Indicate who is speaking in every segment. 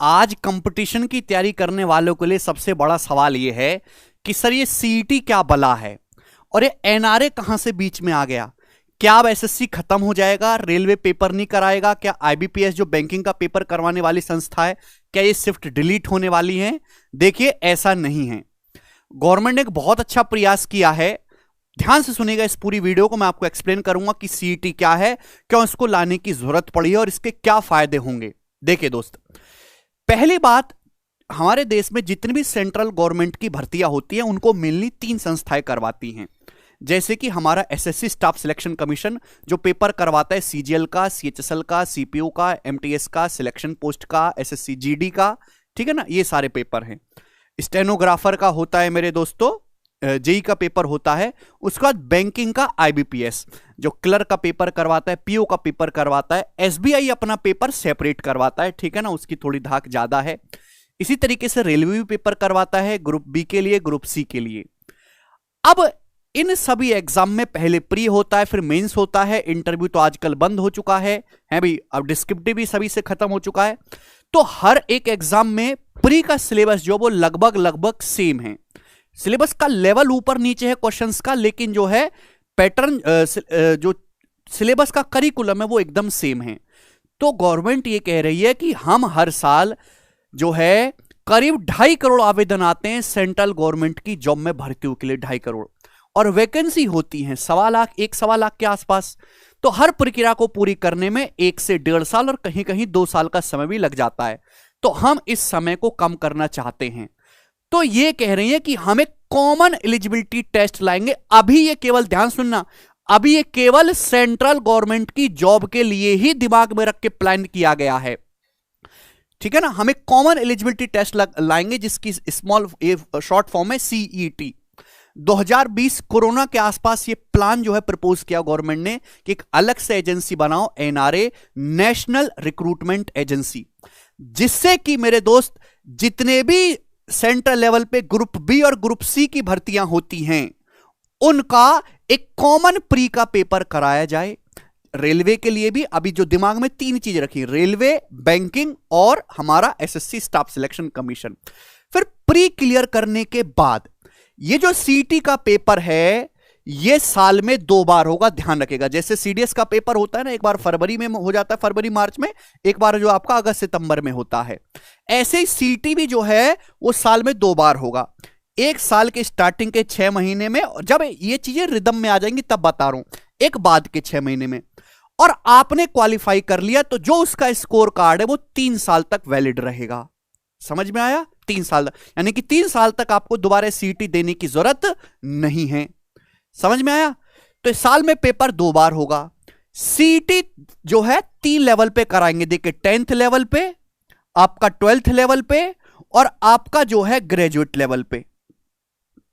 Speaker 1: आज कंपटीशन की तैयारी करने वालों के लिए सबसे बड़ा सवाल यह है कि सर ये सीईटी क्या बला है और ये एनआरए कहां से बीच में आ गया। क्या अब एसएससी खत्म हो जाएगा, रेलवे पेपर नहीं कराएगा, क्या आईबीपीएस जो बैंकिंग का पेपर करवाने वाली संस्था है क्या ये शिफ्ट डिलीट होने वाली है? देखिए ऐसा नहीं है। गवर्नमेंट ने एक बहुत अच्छा प्रयास किया है। ध्यान से सुनिएगा इस पूरी वीडियो को, मैं आपको एक्सप्लेन करूंगा कि सीईटी क्या है, क्यों इसको लाने की जरूरत पड़ी है और इसके क्या फायदे होंगे। देखिए दोस्त, पहली बात, हमारे देश में जितनी भी सेंट्रल गवर्नमेंट की भर्तियां होती हैं उनको मेनली 3 संस्थाएं करवाती हैं। जैसे कि हमारा एसएससी स्टाफ सिलेक्शन कमीशन जो पेपर करवाता है सीजीएल का, सीएचएसएल का, सीपीओ का, एमटीएस का, सिलेक्शन पोस्ट का, एसएससी जीडी का, ठीक है ना, ये सारे पेपर हैं। स्टेनोग्राफर का होता है मेरे दोस्तों, जेई का पेपर होता है। उसके बाद बैंकिंग का आईबीपीएस जो क्लर्क का पेपर करवाता है, पीओ का पेपर करवाता है। एसबीआई अपना पेपर सेपरेट करवाता है, ठीक है ना, उसकी थोड़ी धाक ज्यादा है। इसी तरीके से रेलवे भी पेपर करवाता है, ग्रुप बी के लिए, ग्रुप सी के लिए। अब इन सभी एग्जाम में पहले प्री होता है, फिर मेंस होता है। इंटरव्यू तो आजकल बंद हो चुका है भाई, अब डिस्क्रिप्टिव भी सभी से खत्म हो चुका है। तो हर एक एग्जाम में प्री का सिलेबस जो वो लगभग सेम है। सिलेबस का लेवल ऊपर नीचे है क्वेश्चंस का, लेकिन जो है पैटर्न, जो सिलेबस का करिकुलम है वो एकदम सेम है। तो गवर्नमेंट ये कह रही है कि हम हर साल जो है करीब 2.5 करोड़ आवेदन आते हैं सेंट्रल गवर्नमेंट की जॉब में भर्तियों के लिए, 2.5 करोड़, और वैकेंसी होती है 1.25 लाख, 1.25 लाख के आसपास। तो हर प्रक्रिया को पूरी करने में 1 से 1.5 साल और कहीं कहीं 2 साल का समय भी लग जाता है। तो हम इस समय को कम करना चाहते हैं। तो ये कह रही है कि हम एक कॉमन एलिजिबिलिटी टेस्ट लाएंगे। अभी ये केवल, ध्यान सुनना, अभी ये केवल सेंट्रल गवर्नमेंट की जॉब के लिए ही दिमाग में रख के प्लान किया गया है, ठीक है ना। हम एक कॉमन एलिजिबिलिटी टेस्ट लाएंगे जिसकी स्मॉल शॉर्ट फॉर्म है सीईटी। 2020 कोरोना के आसपास ये प्लान जो है प्रपोज किया गवर्नमेंट ने कि एक अलग से एजेंसी बनाओ, एनआरए, नेशनल रिक्रूटमेंट एजेंसी, जिससे कि मेरे दोस्त जितने भी सेंट्रल लेवल पे ग्रुप बी और ग्रुप सी की भर्तियां होती हैं उनका एक कॉमन प्री का पेपर कराया जाए। रेलवे के लिए भी अभी जो दिमाग में 3 चीज रखी, रेलवे, बैंकिंग और हमारा एसएससी स्टाफ सिलेक्शन कमीशन। फिर प्री क्लियर करने के बाद ये जो सीटी का पेपर है ये साल में 2 बार होगा, ध्यान रखेगा। जैसे सीडीएस का पेपर होता है ना, एक बार फरवरी में हो जाता है, फरवरी मार्च में, एक बार जो आपका अगस्त सितंबर में होता है, ऐसे ही सीटी भी जो है वो साल में 2 बार होगा। एक साल के स्टार्टिंग के 6 महीने में, जब ये चीजें रिदम में आ जाएंगी तब बता रहा हूं, एक बाद के 6 महीने में। और आपने क्वालिफाई कर लिया तो जो उसका स्कोर कार्ड है वो 3 साल तक वैलिड रहेगा। समझ में आया? 3 साल, यानी कि 3 साल तक आपको दोबारा सीटी देने की जरूरत नहीं है। समझ में आया? तो इस साल में पेपर 2 बार होगा। सीटी जो है 3 लेवल पे कराएंगे। देखिए, 10th लेवल पे, आपका 12th लेवल पे और आपका जो है ग्रेजुएट लेवल पे।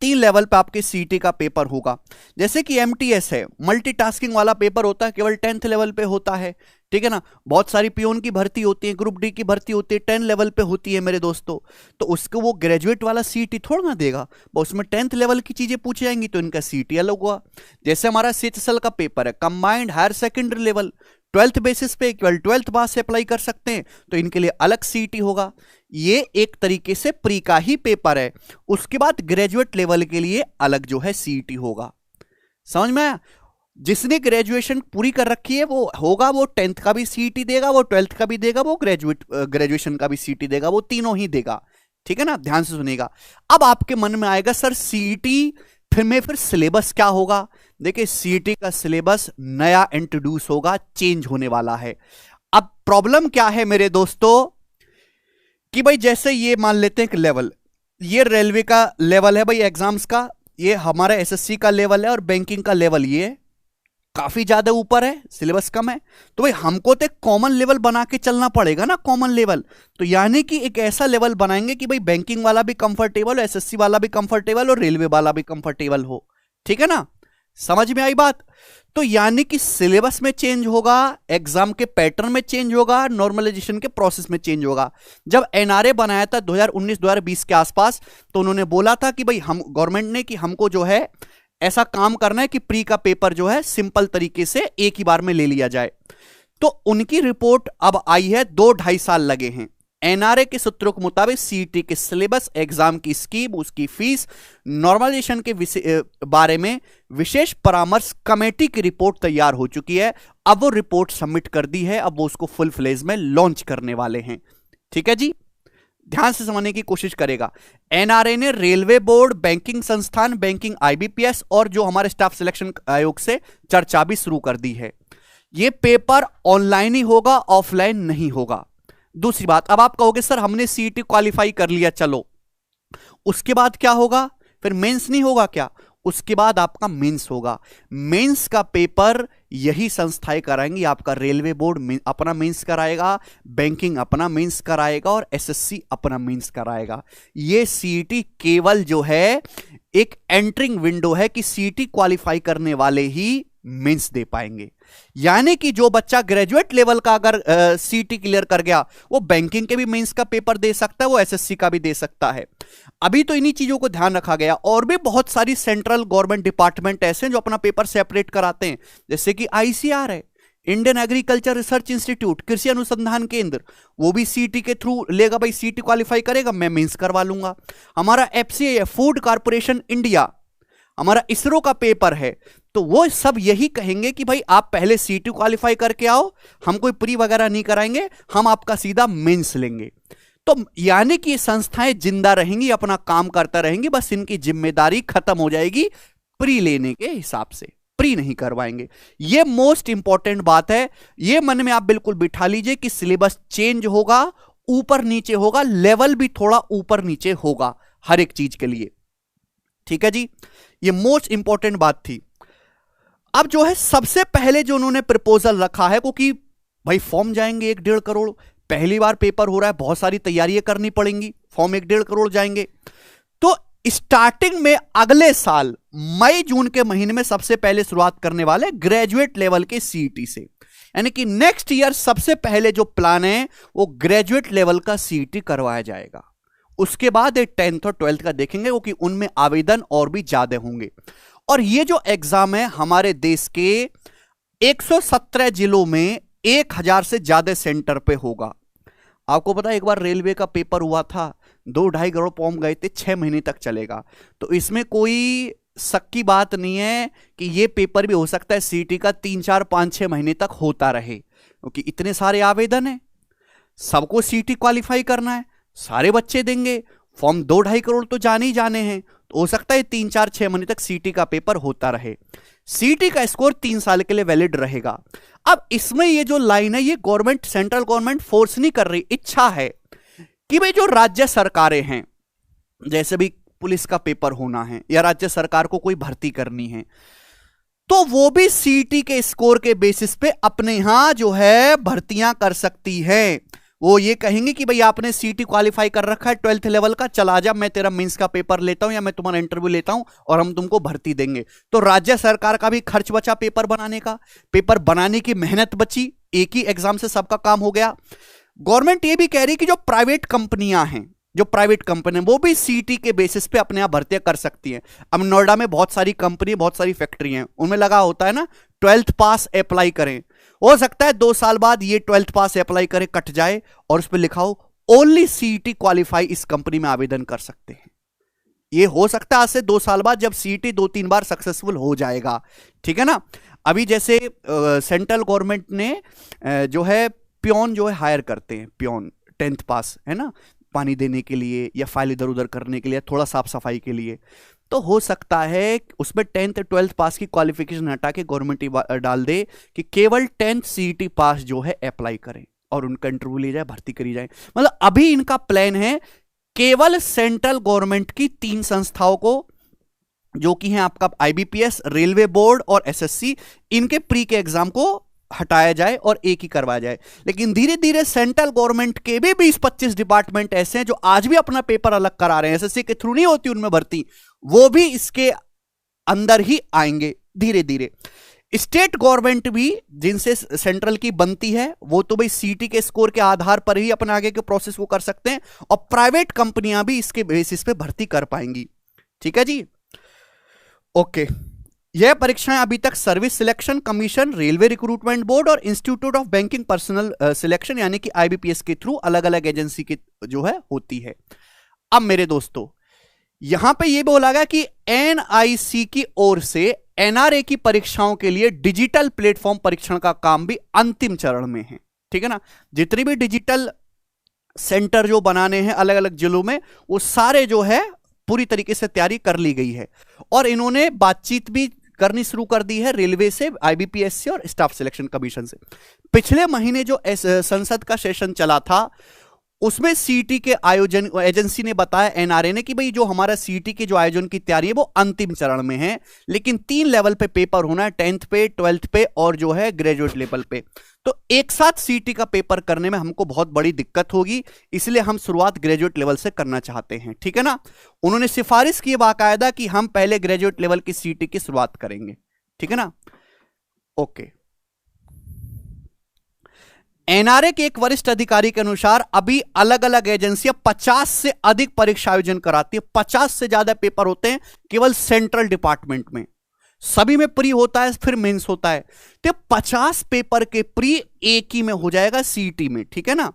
Speaker 1: 3 लेवल पे आपके सीटी का पेपर होगा। जैसे कि एमटीएस है, मल्टीटास्किंग वाला पेपर होता है, केवल 10th लेवल पे होता है, ठीक है ना। बहुत सारी पियोन की भर्ती होती है, ग्रुप डी की भर्ती होती है, 10 लेवल पे होती है मेरे दोस्तों। तो उसको वो ग्रेजुएट वाला सीटी थोड़ा ना देगा, उसमें 10th लेवल की चीजें पूछी जाएंगी तो इनका सीटी अलग हुआ। जैसे हमारा सीएचएसएल का पेपर है, combined higher secondary level, 12th basis पे केवल 12th पास से अप्लाई कर सकते हैं, तो इनके लिए अलग सीटी होगा। ये एक तरीके से प्री का ही पेपर है। उसके बाद ग्रेजुएट लेवल के लिए अलग जो है सीटी होगा। समझ में आया? जिसने ग्रेजुएशन पूरी कर रखी है वो होगा, वो 10th का भी सीटी देगा, वो 12th का भी देगा, वो ग्रेजुएशन का भी सीटी देगा, वो तीनों ही देगा, ठीक है ना। ध्यान से सुनिएगा। अब आपके मन में आएगा सर सीटी फिर सिलेबस क्या होगा? देखिए, सीटी का सिलेबस नया इंट्रोड्यूस होगा, चेंज होने वाला है। अब प्रॉब्लम क्या है मेरे दोस्तों कि भाई जैसे ये मान लेते हैं कि लेवल, ये रेलवे का लेवल है भाई एग्जाम्स का, ये हमारा एसएससी का लेवल है और बैंकिंग का लेवल ये काफी ज्यादा ऊपर है, सिलेबस कम है। तो भाई हमको तो एक कॉमन लेवल बना के चलना पड़ेगा ना, कॉमन लेवल। तो यानी कि एक ऐसा लेवल बनाएंगे कि भाई बैंकिंग वाला भी कंफर्टेबल, एसएससी वाला भी कंफर्टेबल और रेलवे वाला भी कंफर्टेबल हो, ठीक है ना। समझ में आई बात? तो यानी कि सिलेबस में चेंज होगा, एग्जाम के पैटर्न में चेंज होगा, नॉर्मलाइजेशन के प्रोसेस में चेंज होगा। जब एनआरए बनाया था 2019-2020 के आसपास, तो उन्होंने बोला था कि भाई हम, गवर्नमेंट ने, कि हमको जो है ऐसा काम करना है कि प्री का पेपर जो है सिंपल तरीके से एक ही बार में ले लिया जाए। तो उनकी रिपोर्ट अब आई है, 2-2.5 साल लगे हैं। एनआरए के सूत्रों के मुताबिक सीईटी के सिलेबस, एग्जाम की स्कीम, उसकी फीस, नॉर्मलाइजेशन के बारे में विशेष परामर्श कमेटी की रिपोर्ट तैयार हो चुकी है। अब वो रिपोर्ट सबमिट कर दी है, अब वो उसको फुल फ्लेज में लॉन्च करने वाले हैं। ठीक है जी, ध्यान से समझने की कोशिश करेगा। एनआरए ने रेलवे बोर्ड, बैंकिंग संस्थान, बैंकिंग आईबीपीएस और जो हमारे स्टाफ सिलेक्शन आयोग से चर्चा भी शुरू कर दी है। यह पेपर ऑनलाइन ही होगा, ऑफलाइन नहीं होगा। दूसरी बात, अब आप कहोगे सर हमने सीईटी क्वालिफाई कर लिया, चलो उसके बाद क्या होगा? फिर मेंस नहीं होगा क्या? उसके बाद आपका मेंस होगा। मेंस का पेपर यही संस्थाएं कराएंगी। आपका रेलवे बोर्ड अपना मेंस कराएगा, बैंकिंग अपना मेंस कराएगा और एसएससी अपना मेंस कराएगा। ये सीईटी केवल जो है एक एंट्रिंग विंडो है कि सीईटी क्वालिफाई करने वाले ही मेंस दे पाएंगे। यानी कि जो बच्चा ग्रेजुएट लेवल का अगर सीईटी क्लियर कर गया, वो बैंकिंग के भी मेंस का पेपर दे सकता है, वो एसएससी का भी दे सकता है। अभी तो इन्हीं चीजों को ध्यान रखा गया। और भी बहुत सारी सेंट्रल गवर्नमेंट डिपार्टमेंट ऐसे हैं जो अपना पेपर सेपरेट कराते हैं, जैसे कि आईसीआर है, इंडियन एग्रीकल्चर रिसर्च इंस्टीट्यूट, कृषि अनुसंधान केंद्र, वो भी सीईटी के थ्रू लेगा। भाई सीईटी क्वालिफाई करेगा, मैं मेंस करवा लूंगा। हमारा एफसीआई है, फूड कॉर्पोरेशन इंडिया, हमारा इसरो का पेपर है, तो वो सब यही कहेंगे कि भाई आप पहले सीईटी क्वालिफाई करके आओ, हम कोई प्री वगैरह नहीं कराएंगे, हम आपका सीधा मेंस लेंगे। तो यानी कि संस्थाएं जिंदा रहेंगी, अपना काम करता रहेंगी, बस इनकी जिम्मेदारी खत्म हो जाएगी प्री लेने के हिसाब से, प्री नहीं करवाएंगे। ये मोस्ट इंपॉर्टेंट बात है, ये मन में आप बिल्कुल बिठा लीजिए कि सिलेबस चेंज होगा, ऊपर नीचे होगा, लेवल भी थोड़ा ऊपर नीचे होगा हर एक चीज के लिए। ठीक है जी, ये मोस्ट इंपॉर्टेंट बात थी। अब जो है सबसे पहले जो उन्होंने प्रपोजल रखा है, क्योंकि भाई फॉर्म जाएंगे 1-1.5 करोड़, पहली बार पेपर हो रहा है, बहुत सारी तैयारियां करनी पड़ेंगी, फॉर्म 1-1.5 करोड़ जाएंगे। तो स्टार्टिंग में अगले साल मई जून के महीने में सबसे पहले शुरुआत करने वाले ग्रेजुएट लेवल के सीईटी से, यानी कि नेक्स्ट ईयर सबसे पहले जो प्लान है वो ग्रेजुएट लेवल का सीईटी करवाया जाएगा। उसके बाद 10th और 12th का देखेंगे, क्योंकि उनमें आवेदन और भी ज्यादा होंगे। और ये जो एग्जाम है हमारे देश के 117 जिलों में 1000 से ज्यादा सेंटर पे होगा। आपको पता है एक बार रेलवे का पेपर हुआ था, 2-2.5 करोड़ फॉर्म गए थे, 6 महीने तक चलेगा। तो इसमें कोई शक की बात नहीं है कि ये पेपर भी हो सकता है सीईटी का 3-4-5-6 महीने तक होता रहे, क्योंकि इतने सारे आवेदन है, सबको सीईटी क्वालिफाई करना है, सारे बच्चे देंगे फॉर्म, 2-2.5 करोड़ तो जाने ही जाने हैं। तो हो सकता है 3-4-6 महीने तक सीईटी का पेपर होता रहे। सीईटी का स्कोर 3 साल के लिए वैलिड रहेगा। अब इसमें ये जो लाइन है, ये गवर्नमेंट, सेंट्रल गवर्नमेंट फोर्स नहीं कर रही, इच्छा है कि भाई जो राज्य सरकारें हैं, जैसे भी पुलिस का पेपर होना है या राज्य सरकार को कोई भर्ती करनी है, तो वो भी सीईटी के स्कोर के बेसिस पे अपने यहां जो है भर्तियां कर सकती है। वो ये कहेंगे कि भाई आपने सीईटी क्वालिफाई कर रखा है 12th लेवल का, चला जा, मैं तेरा मेंस का पेपर लेता हूं या मैं तुम्हारा इंटरव्यू लेता हूं और हम तुमको भर्ती देंगे। तो राज्य सरकार का भी खर्च बचा पेपर बनाने का, पेपर बनाने की मेहनत बची, एक ही एग्जाम से सबका काम हो गया। गवर्नमेंट ये भी कह रही कि जो प्राइवेट कंपनियां हैं, जो प्राइवेट कंपनी वो भी सीईटी के बेसिस पे अपने आप भर्तियां कर सकती हैं। अब नोएडा में बहुत सारी कंपनी, बहुत सारी फैक्ट्री हैं, उनमें लगा होता है ना 12th पास अप्लाई करें। हो सकता है 2 साल बाद ये 12th पास अप्लाई करें कट जाए और उस पर लिखा हो ओनली सीईटी क्वालिफाई इस कंपनी में आवेदन कर सकते हैं। ये हो सकता है आज से 2 साल बाद, जब सीईटी 2-3 बार सक्सेसफुल हो जाएगा। ठीक है ना। अभी जैसे सेंट्रल गवर्नमेंट ने जो है पियोन जो है हायर करते हैं, पियोन 10th पास है ना, पानी देने के लिए या फाइल इधर उधर करने के लिए, थोड़ा साफ सफाई के लिए। तो हो सकता है उसमें 10th 12th पास की क्वालिफिकेशन हटा के गवर्नमेंट डाल दे कि केवल 10th सीईटी पास जो है अप्लाई करें और उनका इंटरव्यू ली जाए, भर्ती करी जाए। मतलब अभी इनका प्लान है केवल सेंट्रल गवर्नमेंट की 3 संस्थाओं को, जो कि हैं आपका आईबीपीएस, रेलवे बोर्ड और एसएससी, इनके प्री के एग्जाम को हटाया जाए और एक ही करवाया जाए। लेकिन धीरे धीरे सेंट्रल गवर्नमेंट के भी 20-25 डिपार्टमेंट ऐसे हैं जो आज भी अपना पेपर अलग करा रहे हैं, एसएससी के थ्रू नहीं होती उनमें भर्ती, वो भी इसके अंदर ही आएंगे धीरे धीरे। स्टेट गवर्नमेंट भी जिनसे सेंट्रल की बनती है, वो तो भाई सीईटी के स्कोर के आधार पर ही अपने आगे के प्रोसेस को कर सकते हैं, और प्राइवेट कंपनियां भी इसके बेसिस पे भर्ती कर पाएंगी। ठीक है जी, ओके। यह परीक्षाएं अभी तक service selection commission, railway recruitment board और institute of banking personnel selection यानी कि आईबीपीएस के थ्रू अलग अलग एजेंसी की जो है होती है। अब मेरे दोस्तों यहां पे ये बोला गया कि एनआईसी की ओर से एनआरए की परीक्षाओं के लिए डिजिटल प्लेटफॉर्म परीक्षण का काम भी अंतिम चरण में है। ठीक है ना, जितनी भी डिजिटल सेंटर जो बनाने हैं अलग अलग जिलों में, वो सारे जो है पूरी तरीके से तैयारी कर ली गई है और इन्होंने बातचीत भी करनी शुरू कर दी है रेलवे से, आईबीपीएस से और स्टाफ सिलेक्शन कमीशन से। पिछले महीने जो संसद का सेशन चला था उसमें सीईटी के आयोजन एजेंसी ने बताया, एनआरए ने, कि भाई जो हमारा सीईटी के जो आयोजन की तैयारी है वो अंतिम चरण में है, लेकिन 3 लेवल पे पेपर होना है, 10th पे, 12th पे और जो है ग्रेजुएट लेवल पे। तो एक साथ सीईटी का पेपर करने में हमको बहुत बड़ी दिक्कत होगी, इसलिए हम शुरुआत ग्रेजुएट लेवल से करना चाहते हैं। ठीक है ना, उन्होंने सिफारिश की बाकायदा कि हम पहले ग्रेजुएट लेवल की सीईटी की शुरुआत करेंगे। ठीक है ना, ओके। एनआरए के एक वरिष्ठ अधिकारी के अनुसार अभी अलग अलग एजेंसियां 50 से अधिक परीक्षा आयोजन कराती है। 50 से ज्यादा पेपर होते हैं केवल सेंट्रल डिपार्टमेंट में, सभी में प्री होता है फिर मेंस होता है। तो 50 पेपर के प्री एक ही में हो जाएगा सीईटी में। ठीक है ना,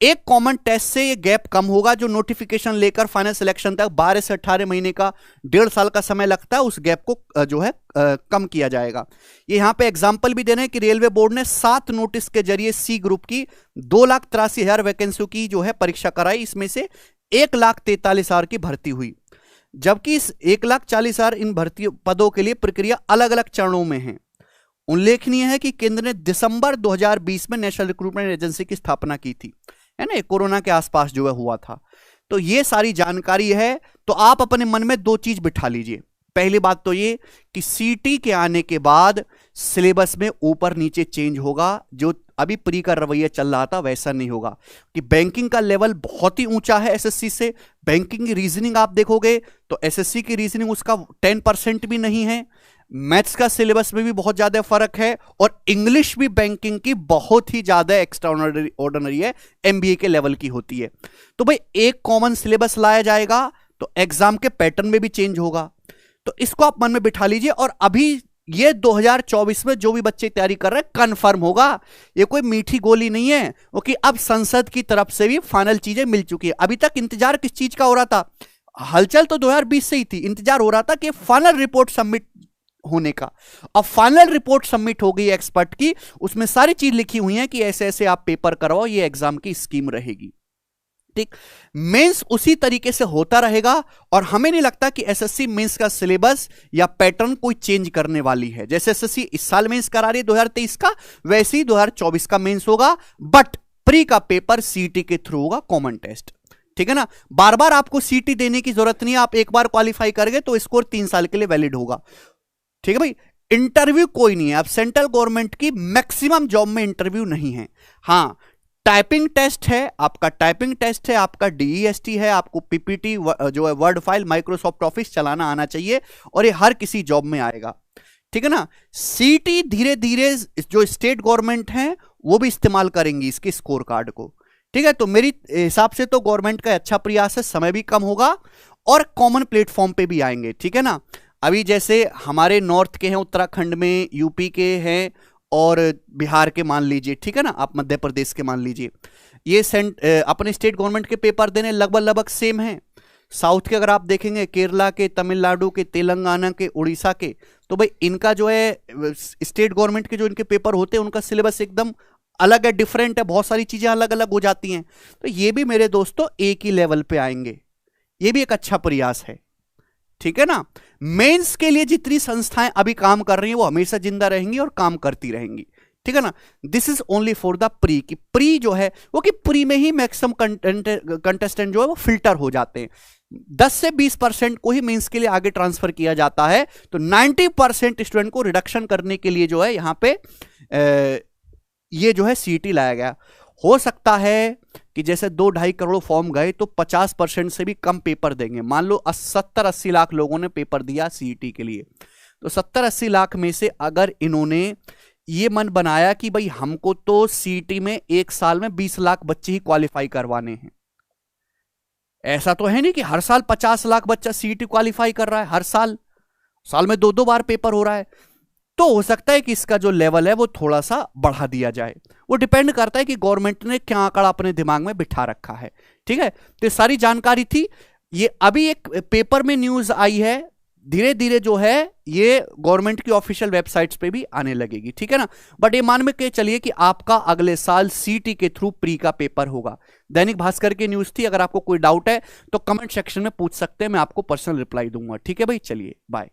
Speaker 1: एक कॉमन टेस्ट से ये गैप कम होगा, जो नोटिफिकेशन लेकर फाइनल सिलेक्शन तक 12 से 18 महीने का 1.5 साल का समय लगता है, उस गैप को जो है कम किया जाएगा। ये यहां पे एग्जांपल भी दे रहे हैं कि रेलवे बोर्ड ने 7 नोटिस के जरिए सी ग्रुप की 2,83,000 वैकेंसियों की जो है परीक्षा कराई, इसमें से 1,43,000 की भर्ती हुई, जबकि इस 1,40,000 इन भर्ती पदों के लिए प्रक्रिया अलग अलग चरणों में है। उल्लेखनीय है कि केंद्र ने दिसंबर 2020 में नेशनल रिक्रूटमेंट एजेंसी की स्थापना की थी, है ना, कोरोना के आसपास जो है हुआ था। तो ये सारी जानकारी है, तो आप अपने मन में 2 चीज बिठा लीजिए। पहली बात तो ये कि सीटी के आने के बाद सिलेबस में ऊपर नीचे चेंज होगा, जो अभी प्री का रवैया चल रहा था वैसा नहीं होगा, कि बैंकिंग का लेवल बहुत ही ऊंचा है एसएससी से। बैंकिंग की रीजनिंग आप देखोगे तो एसएससी की रीजनिंग उसका 10% भी नहीं है, मैथ्स का सिलेबस में भी बहुत ज्यादा फर्क है, और इंग्लिश भी बैंकिंग की बहुत ही ज्यादा एक्स्ट्रा ऑर्डिनरी है, एमबीए के लेवल की होती है। तो भाई एक कॉमन सिलेबस लाया जाएगा तो एग्जाम के पैटर्न में भी चेंज होगा, तो इसको आप मन में बिठा लीजिए। और अभी ये 2024 में जो भी बच्चे तैयारी कर रहे हैं कंफर्म होगा, ये कोई मीठी गोली नहीं है, क्योंकि अब संसद की तरफ से भी फाइनल चीजें मिल चुकी है। अभी तक इंतजार किस चीज का हो रहा था? हलचल तो 2020 से ही थी, इंतजार हो रहा था कि फाइनल रिपोर्ट सबमिट होने का। अब फाइनल रिपोर्ट सबमिट हो गई एक्सपर्ट की, उसमें सारी चीज लिखी हुई है कि ऐसे ऐसे आप पेपर करवाओ, ये एग्जाम की स्कीम रहेगी। ठीक, मेंस उसी तरीके से होता रहेगा, और हमें नहीं लगता कि एसएससी मेंस का सिलेबस या पैटर्न कोई चेंज करने वाली है। जैसे एसएससी इस साल मेंस करा रही है 2023 का, वैसे ही 2024 का मेंस होगा, बट प्री का पेपर सीटी के थ्रू होगा, कॉमन टेस्ट। ठीक है ना, बार बार आपको सीटी देने की जरूरत नहीं है, आप एक बार क्वालिफाई कर गए तो स्कोर 3 साल के लिए वैलिड होगा। ठीक है भाई, इंटरव्यू कोई नहीं है। अब सेंट्रल गवर्नमेंट की मैक्सिमम जॉब में इंटरव्यू नहीं है। हाँ, टाइपिंग टेस्ट है, आपका टाइपिंग टेस्ट है, आपका डीईएसटी है, आपको पीपीटी जो है वर्ड फाइल माइक्रोसॉफ्ट ऑफिस चलाना आना चाहिए, और ये हर किसी जॉब में आएगा। ठीक है ना, सीटी धीरे धीरे जो स्टेट गवर्नमेंट है वो भी इस्तेमाल करेंगी इसके स्कोर कार्ड को। ठीक है, तो मेरी हिसाब से तो गवर्नमेंट का अच्छा प्रयास है, समय भी कम होगा और कॉमन प्लेटफॉर्म पे भी आएंगे। ठीक है ना, अभी जैसे हमारे नॉर्थ के हैं, उत्तराखंड में, यूपी के हैं और बिहार के मान लीजिए, ठीक है ना, आप मध्य प्रदेश के मान लीजिए, ये अपने स्टेट गवर्नमेंट के पेपर देने लगभग सेम हैं। साउथ के अगर आप देखेंगे, केरला के, तमिलनाडु के, तेलंगाना के, उड़ीसा के, तो भाई इनका जो है स्टेट गवर्नमेंट के जो इनके पेपर होते हैं उनका सिलेबस एकदम अलग है, डिफरेंट है, बहुत सारी चीजें अलग अलग हो जाती हैं। तो ये भी मेरे दोस्तों एक ही लेवल पे आएंगे, ये भी एक अच्छा प्रयास है। ठीक है ना, मेंस के लिए जितनी संस्थाएं अभी काम कर रही हैं वो हमेशा जिंदा रहेंगी और काम करती रहेंगी। ठीक है ना, this is only for the pre, कि प्री जो है वो कि प्री में ही मैक्सिमम कंटेस्टेंट जो है वो फिल्टर हो जाते हैं। 10 से 20% को ही मेंस के लिए आगे ट्रांसफर किया जाता है, तो 90% स्टूडेंट को रिडक्शन करने के लिए जो है यहां पे ये जो है सीटी लाया गया। हो सकता है कि जैसे 2-2.5 करोड़ फॉर्म गए तो 50% से भी कम पेपर देंगे। मान लो 70-80 लाख लोगों ने पेपर दिया सीईटी के लिए, तो 70-80 लाख में से अगर इन्होंने ये मन बनाया कि भाई हमको तो सीईटी में एक साल में 20 लाख बच्चे ही क्वालिफाई करवाने हैं, ऐसा तो है नहीं कि हर साल 50 लाख बच्चा सीईटी क्वालिफाई कर रहा है हर साल, साल में 2-2 बार पेपर हो रहा है, तो हो सकता है कि इसका जो लेवल है वो थोड़ा सा बढ़ा दिया जाए। वो डिपेंड करता है कि गवर्नमेंट ने क्या आंकड़ा अपने दिमाग में बिठा रखा है। ठीक है, तो ये सारी जानकारी थी। ये अभी एक पेपर में न्यूज आई है, धीरे धीरे जो है ये गवर्नमेंट की ऑफिशियल वेबसाइट्स पे भी आने लगेगी। ठीक है ना, बट ये मान में के चलिए कि आपका अगले साल सीटी के थ्रू प्री का पेपर होगा। दैनिक भास्कर की न्यूज थी। अगर आपको कोई डाउट है तो कमेंट सेक्शन में पूछ सकते हैं, मैं आपको पर्सनल रिप्लाई दूंगा। ठीक है भाई, चलिए बाय।